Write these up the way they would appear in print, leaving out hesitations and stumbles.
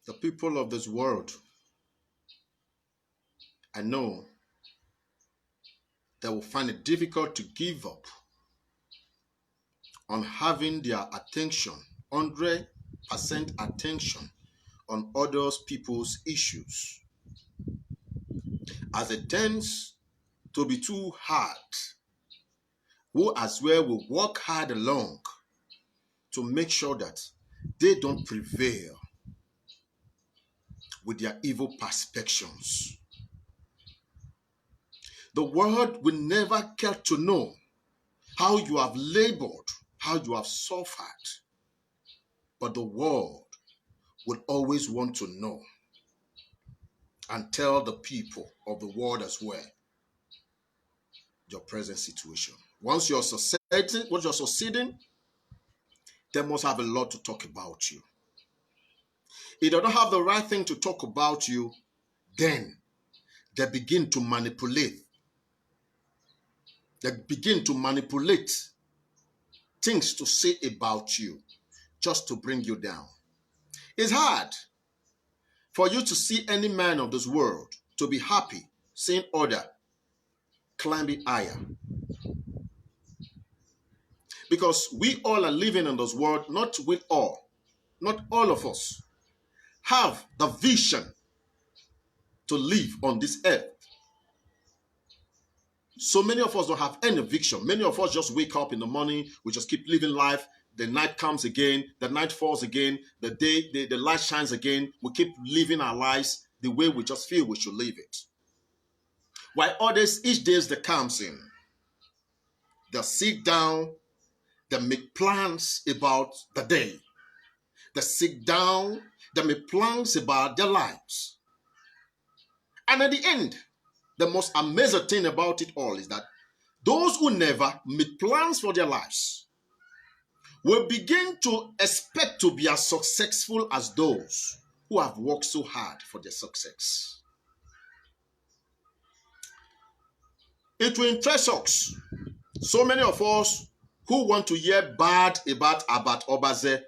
The people of this world, I know they will find it difficult to give up on having their attention, 100% attention on other people's issues, as it tends to be too hard, who as well will work hard along to make sure that they don't prevail with their evil perspectives. The world will never get to know how you have labored, how you have suffered, but the world will always want to know and tell the people of the world as well your present situation. Once you're succeeding, they must have a lot to talk about you. If they don't have the right thing to talk about you, then they begin to manipulate. They begin to manipulate things to say about you just to bring you down. It's hard for you to see any man of this world to be happy seeing other climbing higher. Because we all are living in this world, not all of us have the vision to live on this earth. So many of us don't have any vision. Many of us just wake up in the morning, we just keep living life. The night comes again, the night falls again, the light shines again. We keep living our lives the way we just feel we should live it. While others, each day that comes in, they sit down, they make plans about the day. They sit down, they make plans about their lives. And at the end, the most amazing thing about it all is that those who never made plans for their lives will begin to expect to be as successful as those who have worked so hard for their success. It will interest us. So many of us who want to hear bad about Abat Obaze,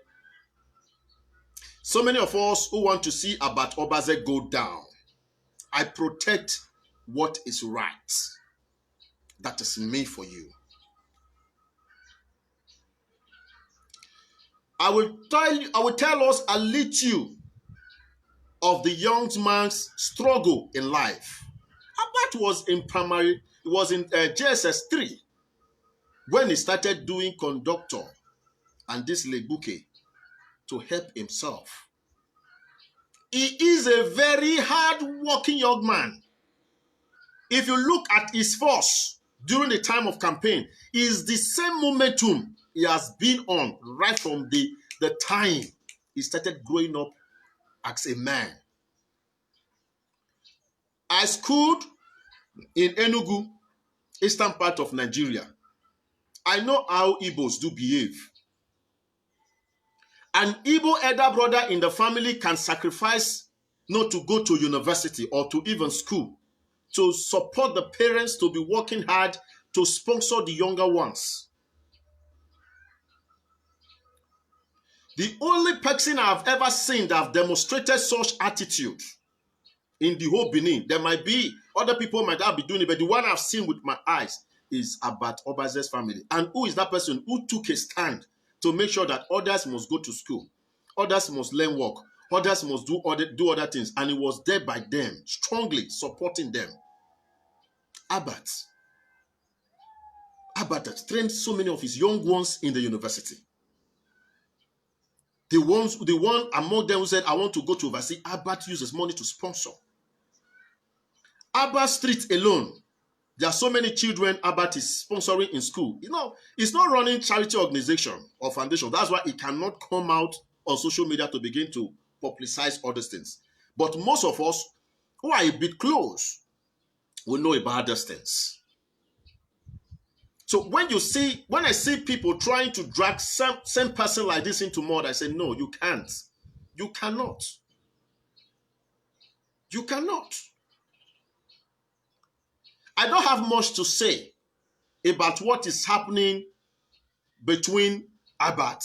so many of us who want to see Abat Obaze go down. I protect what is right. That is me for you. I will tell us a little of the young man's struggle in life. Abat was in primary, he was in JSS 3 when he started doing conductor and this lebuke to help himself. He is a very hard-working young man. If you look at his force during the time of campaign, is the same momentum he has been on right from the time he started growing up as a man. I schooled in Enugu, eastern part of Nigeria. I know how Igbos do behave. An Igbo elder brother in the family can sacrifice not to go to university or to even school to support the parents to be working hard to sponsor the younger ones. The only person I've ever seen that have demonstrated such attitude in the whole Benin, there might be other people might not be doing it, but the one I've seen with my eyes is Abat Obaze's family. And who is that person who took a stand to make sure that others must go to school, others must learn work, others must do other things, and he was there by them, strongly supporting them. Abat has trained so many of his young ones in the university. The one among them who said, I want to go to overseas, Abat uses money to sponsor. Abat Street alone, there are so many children Abat is sponsoring in school. You know, it's not running charity organization or foundation. That's why it cannot come out on social media to begin to publicize other things. But most of us who are a bit close will know about these things. So when I see people trying to drag same person like this into mud, I say, no, you can't. You cannot. You cannot. I don't have much to say about what is happening between Abat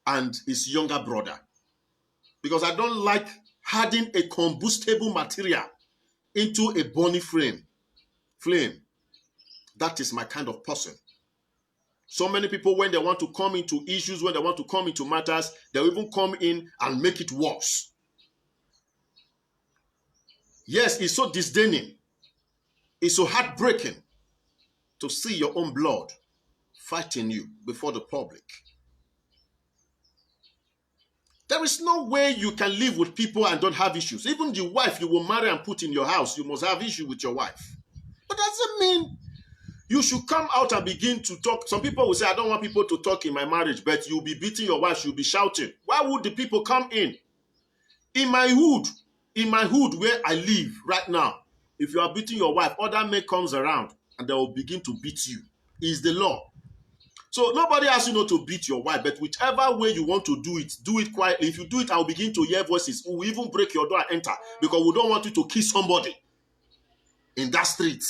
and his younger brother, because I don't like adding a combustible material into a burning flame. That is my kind of person. So many people, when they want to come into issues, when they want to come into matters, they'll even come in and make it worse. Yes, it's so disdaining. It's so heartbreaking to see your own blood fighting you before the public. There is no way you can live with people and don't have issues. Even the wife you will marry and put in your house, you must have issue with your wife. But that doesn't mean you should come out and begin to talk. Some people will say, I don't want people to talk in my marriage, but you'll be beating your wife, you'll be shouting. Why would the people come in? In my hood where I live right now, if you are beating your wife, other men comes around and they will begin to beat you. It's the law. So nobody asks you not to beat your wife, but whichever way you want to do it quietly. If you do it, I'll begin to hear voices. We will even break your door and enter because we don't want you to kill somebody in that street.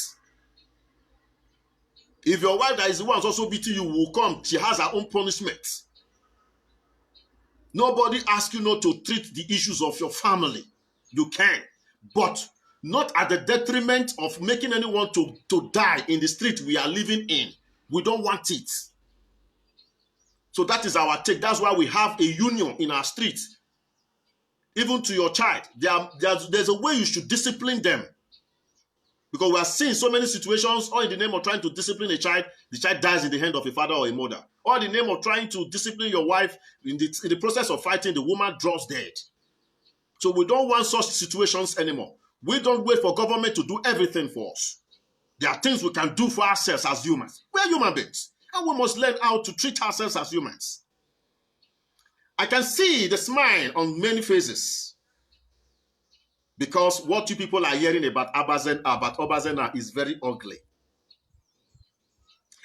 If your wife that is the one who's also beating you will come, she has her own punishment. Nobody asks you not to treat the issues of your family. You can, but not at the detriment of making anyone to die in the street we are living in. We don't want it. So that is our take. That's why we have a union in our streets. Even to your child, there's a way you should discipline them. Because we are seeing so many situations, or in the name of trying to discipline a child, the child dies in the hand of a father or a mother. Or in the name of trying to discipline your wife, in the process of fighting, the woman drops dead. So we don't want such situations anymore. We don't wait for government to do everything for us. There are things we can do for ourselves as humans. We are human beings. And we must learn how to treat ourselves as humans. I can see the smile on many faces. Because what you people are hearing about Obazena is very ugly.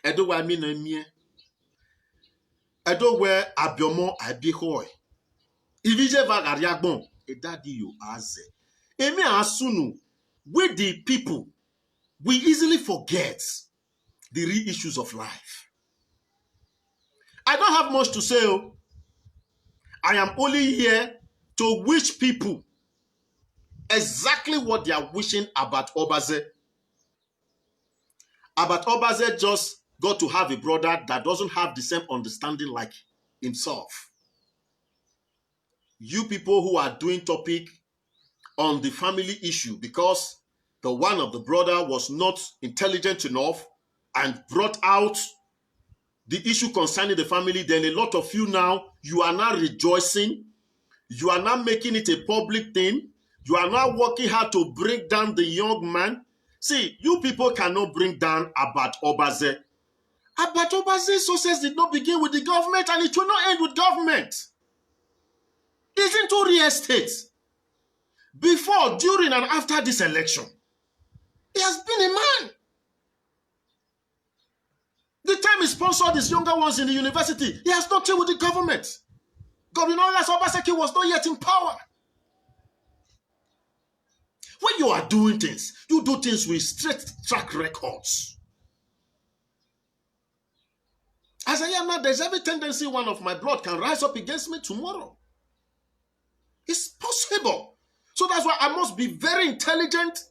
Edo wa mi na mie. Edo we abiomo abihoy. Ivije va gariagbon. Edadi yo aze. Emi asunu. With the people, we easily forget the real issues of life. I don't have much to say. I am only here to wish people exactly what they are wishing about Obaze. About Obaze just got to have a brother that doesn't have the same understanding like himself. You people who are doing topic on the family issue because the one of the brother was not intelligent enough and brought out the issue concerning the family, then a lot of you now, you are now rejoicing. You are now making it a public thing. You are now working hard to bring down the young man. See, you people cannot bring down Abat Obaze. Abat Obaze's success did not begin with the government and it will not end with government. It's into real estate. Before, during, and after this election, he has been a man. The time he sponsored his younger ones in the university, he has nothing with the government. Governor Obaseki was not yet in power. When you are doing things, you do things with straight track records. As I am now, there's every tendency one of my blood can rise up against me tomorrow. It's possible. So that's why I must be very intelligent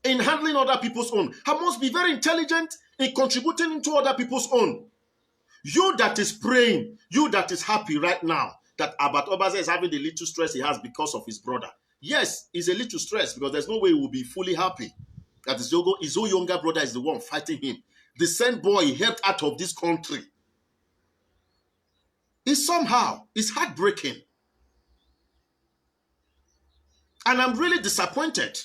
in handling other people's own. I must be very intelligent in contributing into other people's own. You that is praying, you that is happy right now, that Abat Obaze is having the little stress he has because of his brother. Yes, he's a little stressed because there's no way he will be fully happy that his own younger brother is the one fighting him. The same boy he helped out of this country. It's heartbreaking. And I'm really disappointed.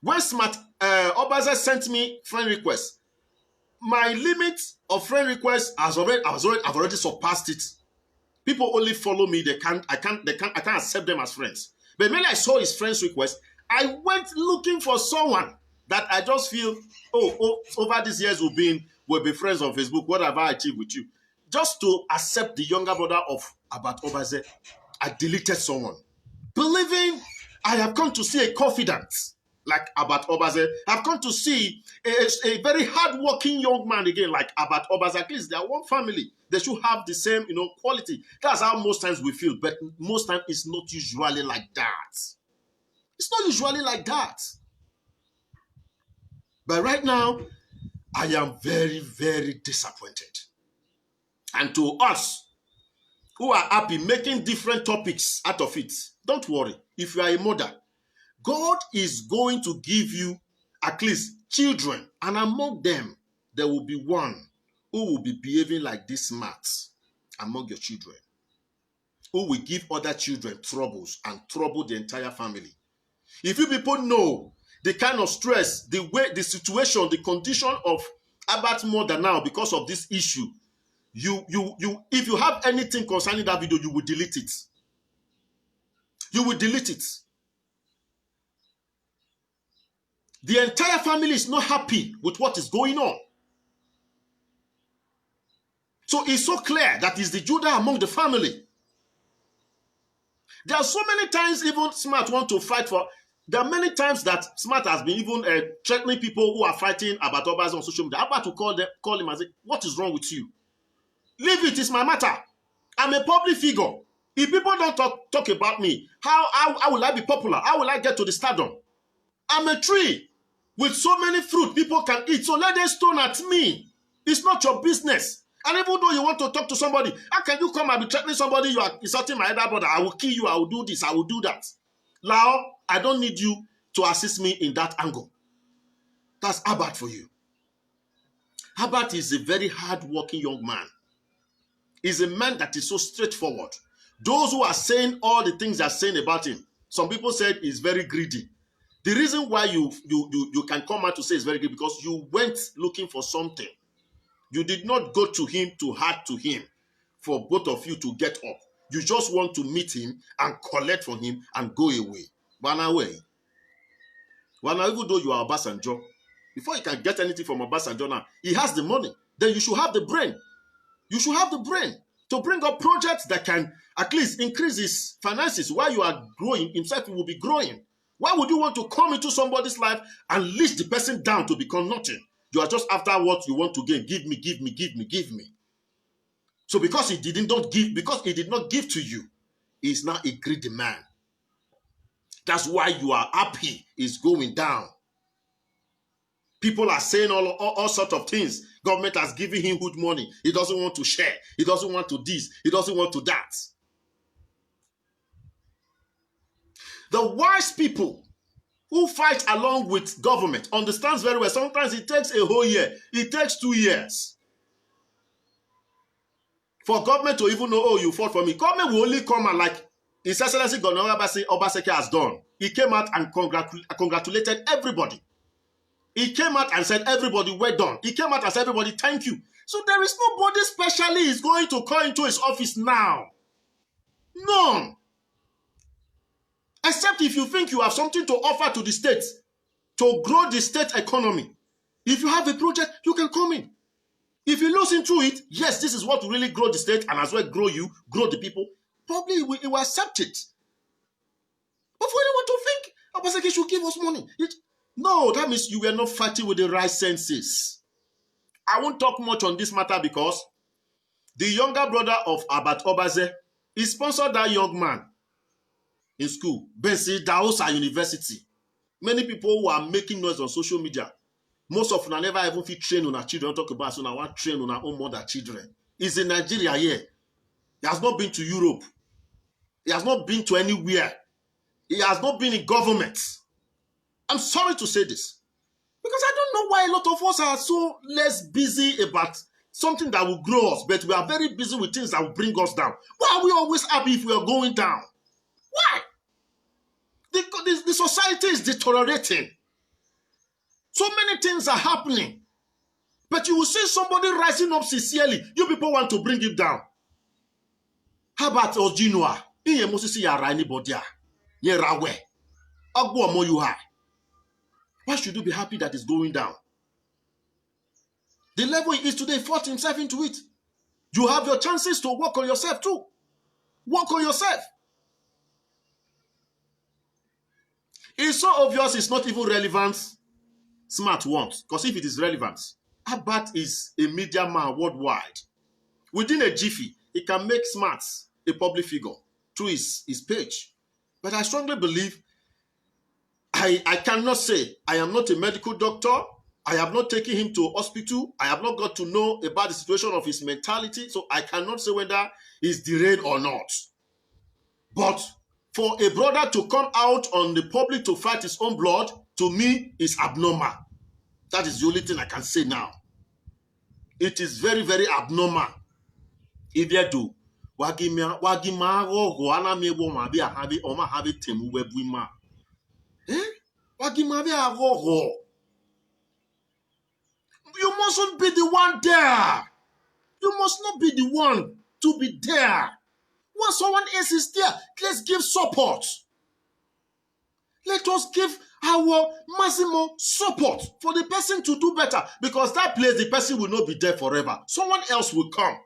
When Obaze sent me friend request, my limit of friend requests I've already surpassed it. People only follow me. I can't accept them as friends. But when I saw his friend's request, I went looking for someone that I just feel, over these years we'll be friends on Facebook. What have I achieved with you? Just to accept the younger brother of Abat Obaze, I deleted someone. Believing I have come to see a confidant like Abat Obaze. I've come to see a very hardworking young man again, like Abat Obaze. At least they are one family. They should have the same, quality. That's how most times we feel, but most times it's not usually like that. It's not usually like that. But right now, I am very, very disappointed. And to us who are happy making different topics out of it, don't worry. If you are a mother, God is going to give you at least children, and among them, there will be one who will be behaving like this smart among your children, who will give other children troubles and trouble the entire family. If you people know the kind of stress, the way, the situation, the condition of Abat mother now because of this issue, if you have anything concerning that video, you will delete it. You will delete it. The entire family is not happy with what is going on. So it's so clear that it's the Judah among the family. There are so many times even Smart want to fight for. There are many times that Smart has been even threatening people who are fighting about Obaze on social media. I'm about to call him and say, what is wrong with you? Leave it, it's my matter. I'm a public figure. If people don't talk about me, how will I be popular? How will I get to the stardom? I'm a tree with so many fruit people can eat. So let them stone at me. It's not your business. And even though you want to talk to somebody, how can you come and be threatening somebody? You are insulting my elder brother. I will kill you. I will do this. I will do that. Lao, I don't need you to assist me in that angle. That's Abat for you. Abat is a very hard-working young man. He's a man that is so straightforward. Those who are saying all the things they're saying about him, some people said he's very greedy. The reason why you can come out to say he's very greedy because you went looking for something. You did not go to him to hard to him for both of you to get up. You just want to meet him and collect from him and go away. Run away. Well, now, even though you are Obasanjo, before you can get anything from Obasanjo now, he has the money. Then you should have the brain. You should have the brain to bring up projects that can at least increase his finances. While you are growing, himself will be growing. Why would you want to come into somebody's life and leash the person down to become nothing? You are just after what you want to gain. Give me, give me, give me, give me. So because he did not give to you, he's now a greedy man. That's why you are happy is going down. People are saying all sorts of things. Government has given him good money. He doesn't want to share. He doesn't want to this. He doesn't want to that. The wise people who fight along with government understands very well. Sometimes it takes a whole year. It takes 2 years for government to even know, oh, you fought for me. Government will only come and like His Excellency Governor Obaseki has done. He came out and congratulated everybody. He came out and said, everybody, well done. He came out and said, everybody, thank you. So there is nobody specially is going to call into his office now. None. Except if you think you have something to offer to the state to grow the state economy. If you have a project, you can come in. If you listen to it, yes, this is what will really grow the state and as well grow you, grow the people, probably it will accept it. But for anyone to think, Obaseki should give us money. No, that means you were not fighting with the right senses. I won't talk much on this matter because the younger brother of Abat Obaze, he sponsored that young man in school, Bensi Daosa University. Many people who are making noise on social media, most of them never even fit train on our children. Talk about so now want train on our own mother children. He's in Nigeria here. He has not been to Europe. He has not been to anywhere. He has not been in government. I'm sorry to say this. Because I don't know why a lot of us are so less busy about something that will grow us, but we are very busy with things that will bring us down. Why are we always happy if we are going down? Why? The society is deteriorating. So many things are happening. But you will see somebody rising up sincerely. You people want to bring it down. How about Ojinua? Why should you be happy that it's going down? The level he is today, fought himself into it. You have your chances to work on yourself too. Work on yourself. It's so obvious it's not even relevant. Smart wants, because if it is relevant, Abat is a media man worldwide. Within a jiffy, he can make Smart a public figure through his page. But I strongly believe, I cannot say, I am not a medical doctor. I have not taken him to hospital. I have not got to know about the situation of his mentality. So I cannot say whether he's derailed or not. But for a brother to come out on the public to fight his own blood, to me, is abnormal. That is the only thing I can say now. It is very, very abnormal. If you do, you mustn't be the one there. You must not be the one to be there. When someone else is there, let's give support. Let us give our maximum support for the person to do better, because that place, the person will not be there forever. Someone else will come.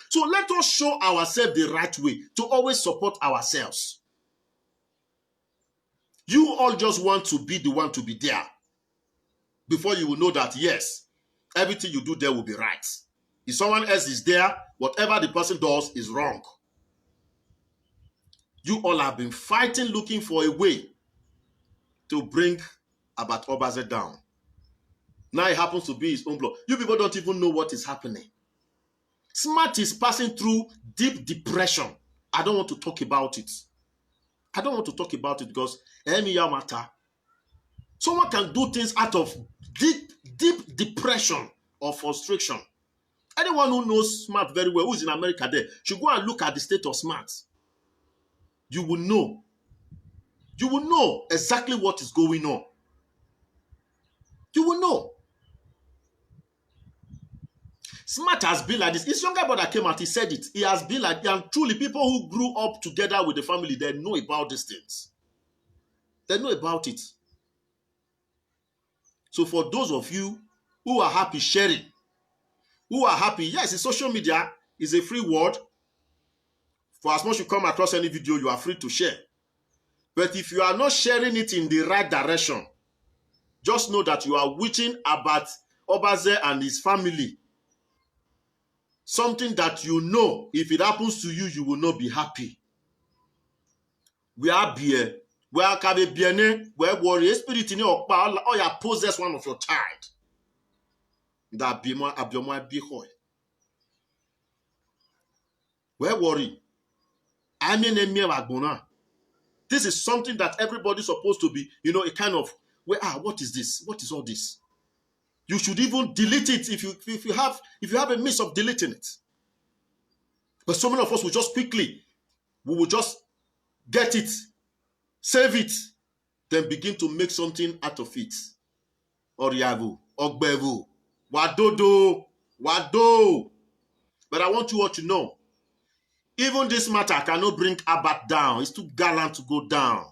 So let us show ourselves the right way to always support ourselves. You all just want to be the one to be there before you will know that, yes, everything you do there will be right. If someone else is there, whatever the person does is wrong. You all have been fighting, looking for a way to bring Abat Obaze down. Now it happens to be his own blood. You people don't even know what is happening. Smart is passing through deep depression. I don't want to talk about it. I don't want to talk about it because matter. Someone can do things out of deep depression or frustration. Anyone who knows Smart very well, who's in America there, should go and look at the state of Smart. You will know. You will know exactly what is going on. You will know. Smart has been like this. His younger brother came out, he said it. He has been like, and truly people who grew up together with the family, they know about these things. They know about it. So for those of you who are happy sharing, who are happy, yes, in social media is a free word. For as much as you come across any video, you are free to share. But if you are not sharing it in the right direction, just know that you are wishing about Obaze and his family something that you know, if it happens to you, you will not be happy. We are here. We are bien. We are worried. Spirit in your power, or you possess one of your child. That be more abnormal be hoy. We are worried. I mean, this is something that everybody's supposed to be, you know, a kind of, what is this? What is all this? You should even delete it if you have a means of deleting it. But so many of us will just quickly, we will just get it, save it, then begin to make something out of it. Oriavu, Ogbevu, Wadodo, Wado. But I want you all to know, even this matter cannot bring Abat down. It's too gallant to go down.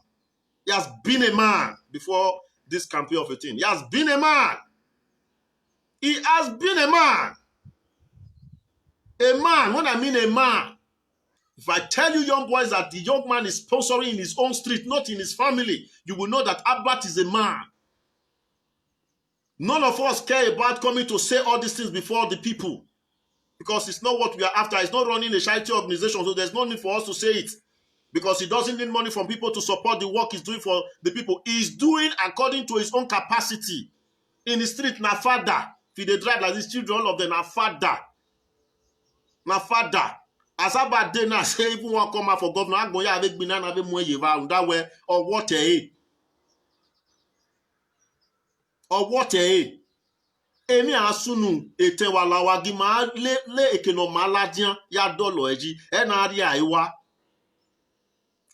He has been a man before this campaign of 18. He has been a man. He has been a man. A man, when I mean a man, if I tell you young boys that the young man is sponsoring in his own street, not in his family, you will know that Abat is a man. None of us care about coming to say all these things before the people, because it's not what we are after. It's not running a charity organization, so there's no need for us to say it, because he doesn't need money from people to support the work he's doing for the people. He's doing according to his own capacity. In the street, na father. If they drive like these children, all of them are father. Na father. As about day now, say even one come out for governor, I'm going to have a more yeva that way, or what a. Or what a. Emi asunu ete walawa gima le ekeno maladian ya dolo eji enari aiwa.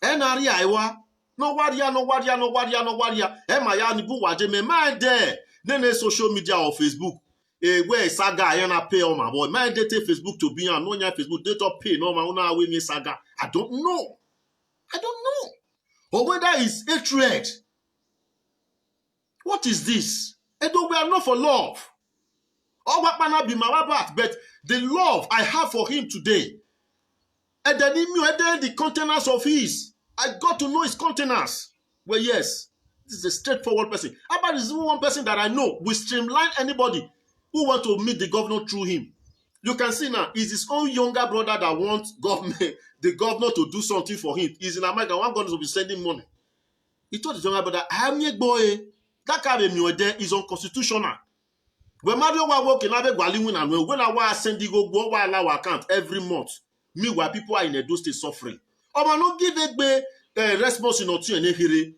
Enari aiwa. No waria. Ema ya ni bu waje me mind there. Nene social media or Facebook. Where saga ayana pay on my boy. My data Facebook to be on no Facebook data pay no ma una we me saga. I don't know. Or whether it's hatred. What is this? Edo, we are not for love. Or what man be my back, but the love I have for him today. And then the containers of his. I got to know his containers. Well, yes, This is a straightforward person. Abat is even one person that I know will streamline anybody who want to meet the governor through him. You can see now, it's his own younger brother that wants the governor to do something for him. He's in America. One governor will be sending money. He told his younger brother, I'm your boy. That kind of there is unconstitutional. When Mario was working, when I was sending go our account every month, meanwhile people are in Edo State suffering. Oh, man, no give it a response in Otu and Ehire.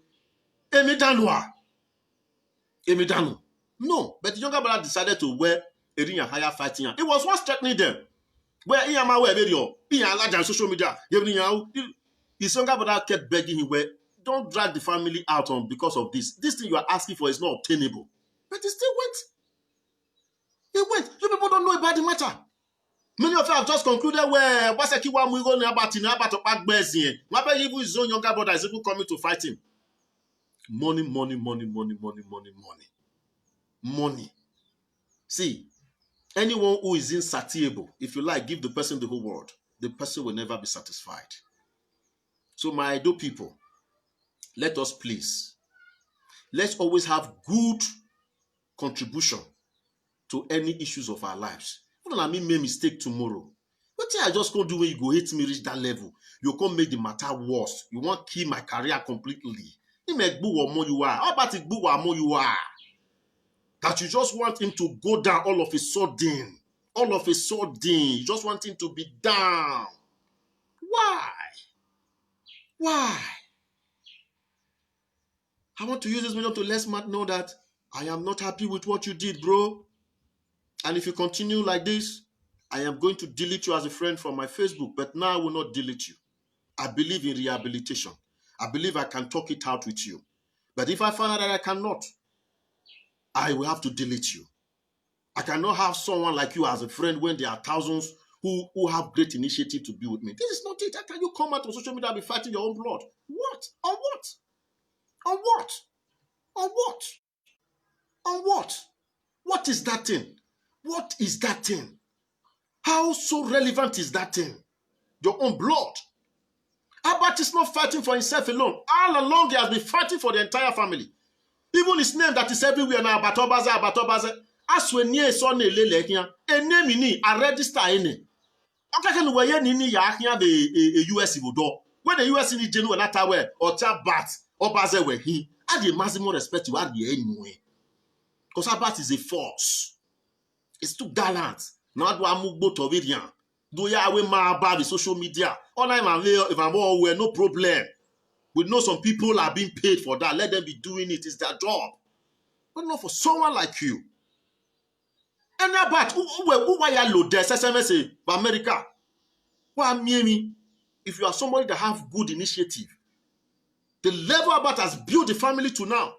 Emidanu. No, but the younger brother decided to wear a ring and higher fighting. It was what's threatening them. Where he am aware video, he allowed on social media. His younger brother kept begging him, "Where don't drag the family out on because of this. This thing you are asking for is not obtainable." But he still went. He went. You people don't know about the matter. Many of you have just concluded where Wasekiwa Mwigo about back Bezien. Why even his own younger brother is even coming to fight him? Money, money, money, money, money, money, money. Money. See, anyone who is insatiable, if you like, give the person the whole world, the person will never be satisfied. So my Edo people, let us please, let's always have good contribution to any issues of our lives. Don't let me make mistake tomorrow. What I just can't do when you go hate me reach that level? You can't make the matter worse. You want to kill my career completely. You make boo more you are. How about it boo more you are? That you just want him to go down all of a sudden. All of a sudden. You just want him to be down. Why? Why? I want to use this video to let Matt know that I am not happy with what you did, bro. And if you continue like this, I am going to delete you as a friend from my Facebook, but now I will not delete you. I believe in rehabilitation. I believe I can talk it out with you. But if I find out that I cannot, I will have to delete you. I cannot have someone like you as a friend when there are thousands who have great initiative to be with me. This is not it. How can you come out on social media and be fighting your own blood? What? On what? On what? On what? On what? What is that thing? What is that thing? How so relevant is that thing? Your own blood. Abat is not fighting for himself alone. All along he has been fighting for the entire family. Even his name that is everywhere now, Abatobaze. As when near son a name in a register in it. Okay, can we any the US do? When the US in the general Natawe or Tabat or Baze were he, I the maximum respect to add the anyway. Because Abat is a force. It's too gallant. Now do I move both of it? Do ya away my about the social media? All I'm if I'm all well, no problem. We know some people are being paid for that. Let them be doing it. It's their job. But not for someone like you. And about who why you load there? SMS America. Why me? If you are somebody that have good initiative, the level Abat has built the family to now.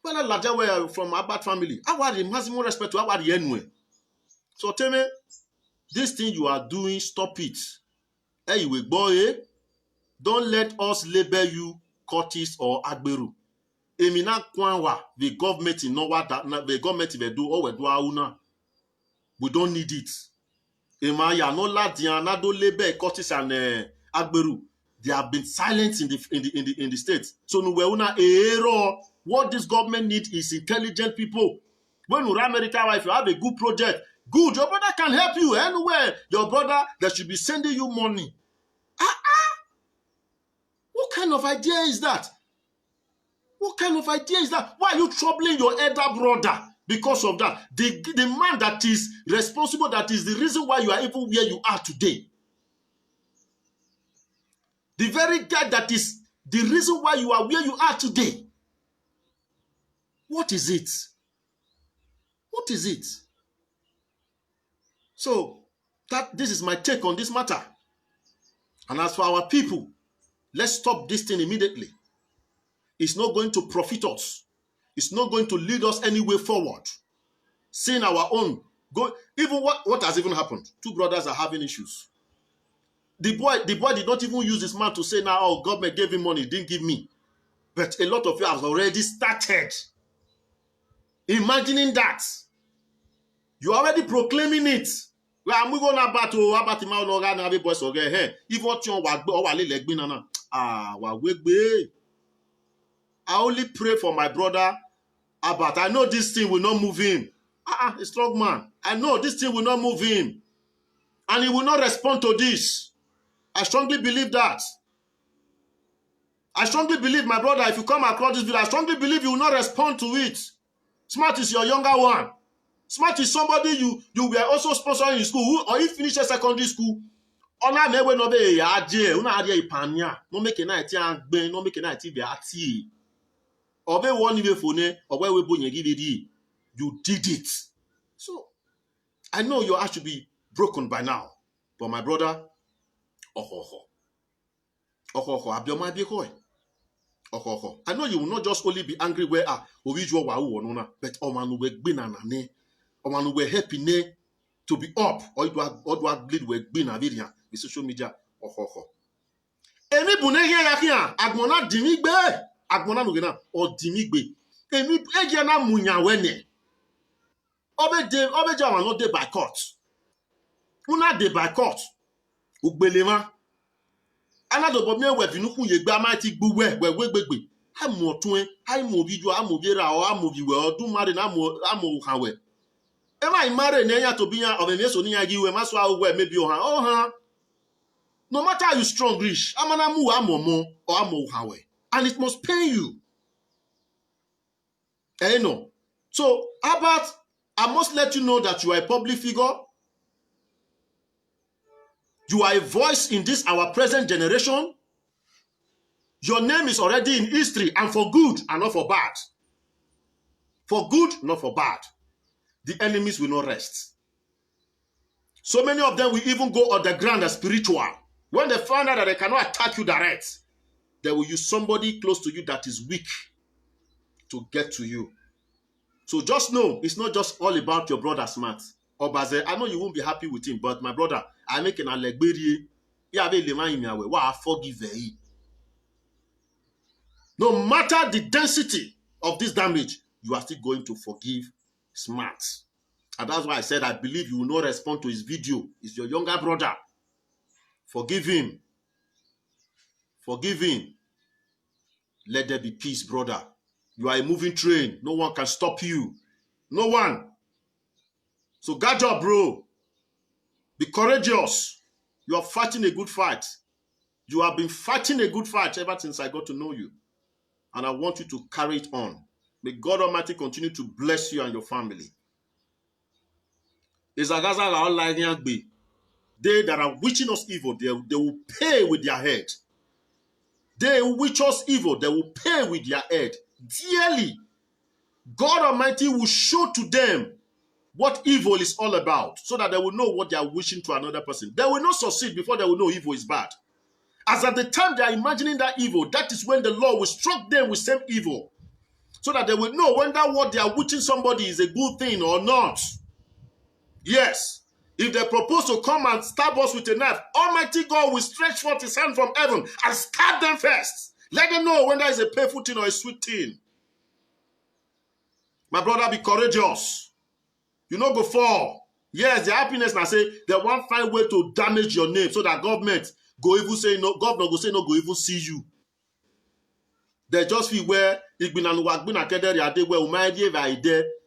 Well, I like from Abat family. I want the maximum respect to Abat the anyway. So tell me, this thing you are doing, stop it. Hey, you boy, don't let us label you Curtis or Agberu. Emina Kwanwa, the government in Nowa, the government will do all we do auna. We don't need it. Emaya no la Diana do label Curtis and Agberu. They have been silent in the states. So no we una error. What this government needs is intelligent people. When you America, if you have a good project, good, your brother can help you anywhere. Your brother that should be sending you money. What kind of idea is that? What kind of idea is that? Why are you troubling your elder brother because of that? The man that is responsible, that is the reason why you are even where you are today. The very guy that is the reason why you are where you are today. What is it? What is it? So, this is my take on this matter. And as for our people, let's stop this thing immediately. It's not going to profit us. It's not going to lead us any way forward. Seeing our own go. Even what has even happened? Two brothers are having issues. The boy did not even use this man to say now, oh, government gave him money, didn't give me. But a lot of you have already started imagining that. You are already proclaiming it. Well, I'm going about my organ and every boys or get here. If what you want, wa legbe nana. Wa wegbe. I only pray for my brother Albert. I know this thing will not move him. A strong man. I know this thing will not move him. And he will not respond to this. I strongly believe that. I strongly believe, my brother, if you come across this video, I strongly believe you will not respond to it. Smart is your younger one. Smart is somebody you were also sponsoring in school, or he finished secondary school. Ona newe no be ya aje, una ade ipania, no make na ati agbe, no make na ati be ati. Obe won we phone, obe we bonye gidi. You did it. So I know your heart should be broken by now. But my brother, abioma bi ko. I know you will not just only be angry where original wa but omanu we gbina na ne. Omanu we happy ne to be up or do bleed we gbina video the social media. Emi bune here ya kian agmona dimigbe agmona no gena or dimigbe. Emi eje na munya wene. Obe jawa no dey by court. Una dey by court. Ugbelema. Anado bo me we binuku yegba ma ti gbuwe we gbegbe. Amotun, aimo video, amobira or amobiwe or do marry na amo hawe. Am I marry nenya to be of a meso niya giwe maswa we maybe ha. No matter how you strong rich, amana mu amomo or amo hawe. And it must pain you. No. So, Albert, I must let you know that you are a public figure. You are a voice in this, our present generation. Your name is already in history, and for good and not for bad. For good, not for bad. The enemies will not rest. So many of them will even go underground as spiritual. When they find out that they cannot attack you direct, they will use somebody close to you that is weak to get to you. So just know, it's not just all about your brother Smart. Obaze, I know you won't be happy with him, but my brother, I make an allegory. Forgive him. No matter the density of this damage, you are still going to forgive Smart. And that's why I said I believe you will not respond to his video. It's your younger brother. Forgive him. Forgive him. Let there be peace, brother. You are a moving train. No one can stop you. No one. So guard up, bro. Be courageous. You are fighting a good fight. You have been fighting a good fight ever since I got to know you. And I want you to carry it on. May God Almighty continue to bless you and your family. They that are wishing us evil, they will pay with their head. They wish us evil, they will pay with their head. Dearly, God Almighty will show to them what evil is all about, so that they will know what they are wishing to another person. They will not succeed before they will know evil is bad. As at the time they are imagining that evil, that is when the Lord will struck them with same evil, so that they will know whether what they are wishing somebody is a good thing or not. Yes, if they propose to come and stab us with a knife, Almighty God will stretch forth his hand from heaven and stab them first. Let them know whether it's a painful thing or a sweet thing. My brother, be courageous. You know, go fall. Yes, the happiness now say they won't find way to damage your name so that government go even say no, governor go say no, go even see you. They just feel where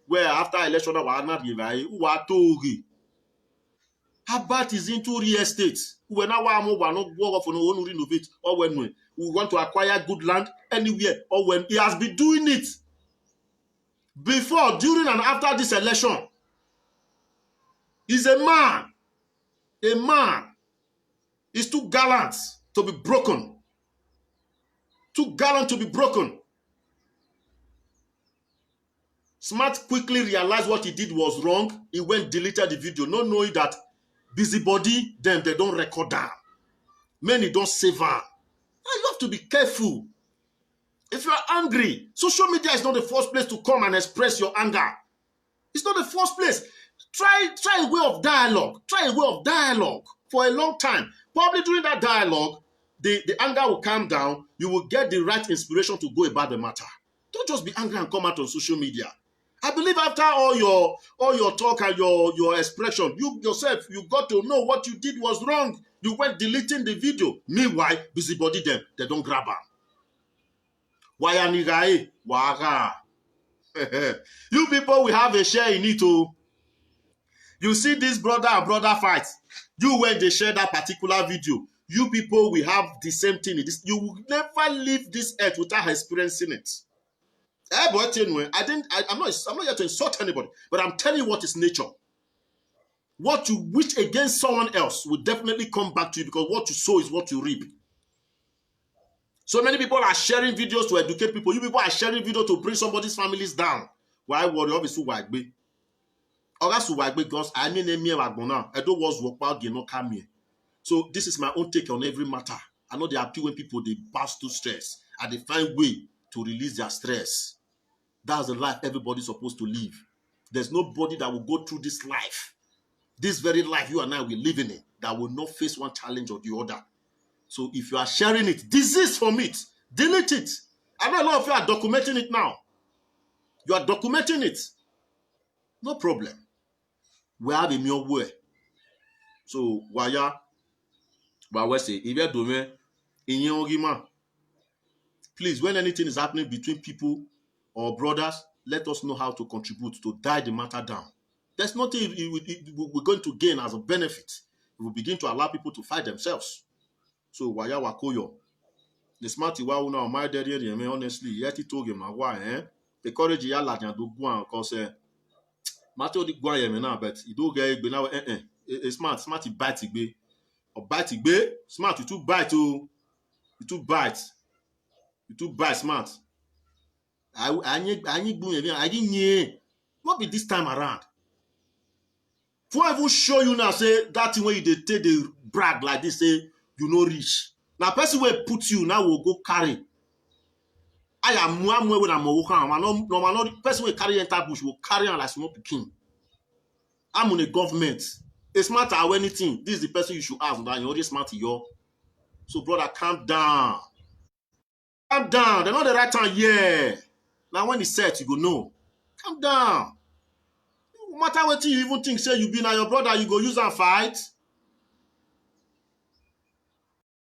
where after election Albert is into real estate. We want to acquire good land anywhere or when he has been doing it before, during, and after this election. He's a man. A man is too gallant to be broken. Too gallant to be broken. Smart quickly realized what he did was wrong. He went deleted the video, not knowing that busybody, them, they don't record down. Many don't save her. You have to be careful. If you are angry, social media is not the first place to come and express your anger. It's not the first place. Try a way of dialogue. Try a way of dialogue for a long time. Probably during that dialogue, the anger will calm down. You will get the right inspiration to go about the matter. Don't just be angry and come out on social media. I believe after all your talk and your expression, you yourself, you got to know what you did was wrong. You went deleting the video. Meanwhile, busybody them, they don't grab her. Wayanigae, waga. You people will have a share in it. Oh. You see this brother and brother fight. You when they share that particular video, you people will have the same thing. You will never leave this earth without experiencing it. I'm not here to insult anybody, but I'm telling you what is nature. What you wish against someone else will definitely come back to you, because what you sow is what you reap. So many people are sharing videos to educate people. You people are sharing videos to bring somebody's families down. Why worry? Obviously, why be? Because I mean, I don't was work out, no come here. So this is my own take on every matter. I know they are when people they pass through stress and they find way to release their stress. That's the life everybody's supposed to live. There's nobody that will go through this life, this very life you and I will live in it, that will not face one challenge or the other. So if you are sharing it, desist from it, delete it. I know a lot of you are documenting it now. You are documenting it. No problem. We have a mere way. So why say if you're doing in your argument, please, when anything is happening between people or brothers, let us know how to contribute to die the matter down. There's nothing we're going to gain as a benefit. We will begin to allow people to fight themselves. So waya wakoyo. The smarty wa una my daddy honestly, yet he told him why the courage ya la do gwan cause Matthew di gwan yeme now, but you do get be now smart bite igbe. Or bite igbe, smart you too bite oh. You too bite smart. I didn't not be this time around. For I will show you now, say that thing when you take the brag like this, say you no reach. Now person will put you now will go carry. I am one way when I'm no person will carry enter bush will carry on like small king. I'm on the government. It's matter or anything. This is the person you should ask. Now you're already smart yo. So brother, calm down. Calm down. They're not the right time. Yeah. Now when it's set, you go no. Calm down. No matter what you even think, say you be now your brother, you go use and fight.